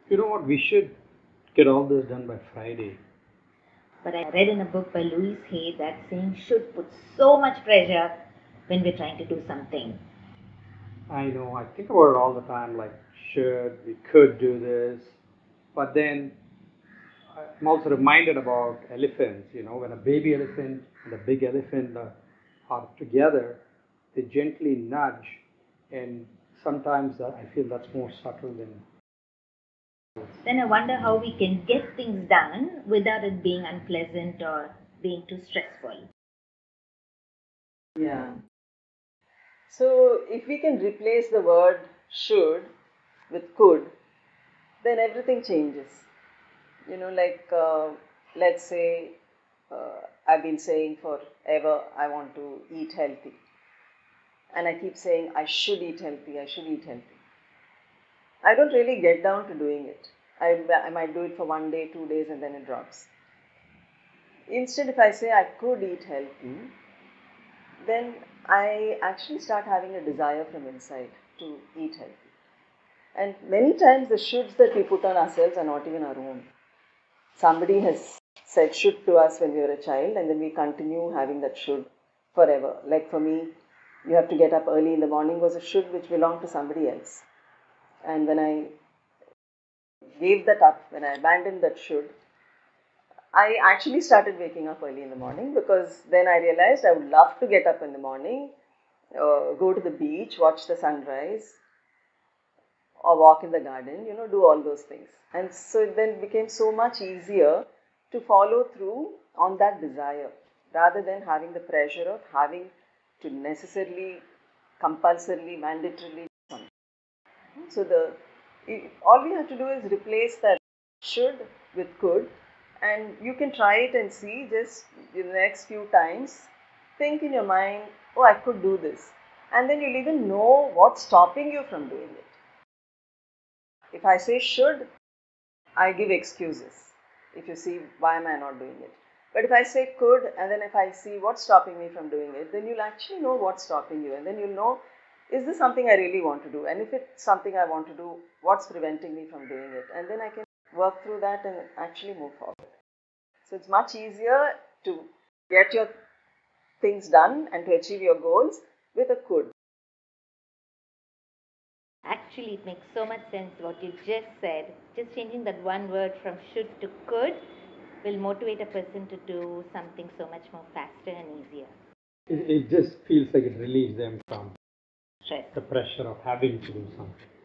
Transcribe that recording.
You know what? We should get all this done by Friday. But I read in a book by Louise Hay that saying should put so much pressure when we're trying to do something. I know, I think about it all the time, like, we could do this. But then I'm also reminded about elephants, when a baby elephant and a big elephant are together, they gently nudge, and sometimes I feel that's more subtle than. Then I wonder how we can get things done without it being unpleasant or being too stressful. Yeah. So if we can replace the word should with could, then everything changes. Let's say I've been saying forever I want to eat healthy. And I keep saying I should eat healthy, I should eat healthy. I don't really get down to doing it. I might do it for 1 day, 2 days, and then it drops. Instead, if I say I could eat healthy, then I actually start having a desire from inside to eat healthy. And many times the shoulds that we put on ourselves are not even our own. Somebody has said should to us when we were a child, and then we continue having that should forever. Like for me, you have to get up early in the morning was a should which belonged to somebody else. And when I gave that up, when I abandoned that should, I actually started waking up early in the morning because then I realized I would love to get up in the morning, go to the beach, watch the sunrise, or walk in the garden, do all those things. And so it then became so much easier to follow through on that desire rather than having the pressure of having to necessarily, compulsorily, mandatorily do something. So all we have to do is replace that should with could, and you can try it and see just the next few times. Think in your mind, oh, I could do this, and then you'll even know what's stopping you from doing it. If I say should, I give excuses. If you see, why am I not doing it? But if I say could, and then if I see what's stopping me from doing it, then you'll actually know what's stopping you, and then you'll know, is this something I really want to do? And if it's something I want to do, what's preventing me from doing it? And then I can work through that and actually move forward. So it's much easier to get your things done and to achieve your goals with a could. Actually, it makes so much sense what you just said. Just changing that one word from should to could will motivate a person to do something so much more faster and easier. It just feels like it relieves them from Stress. the pressure of having to do something.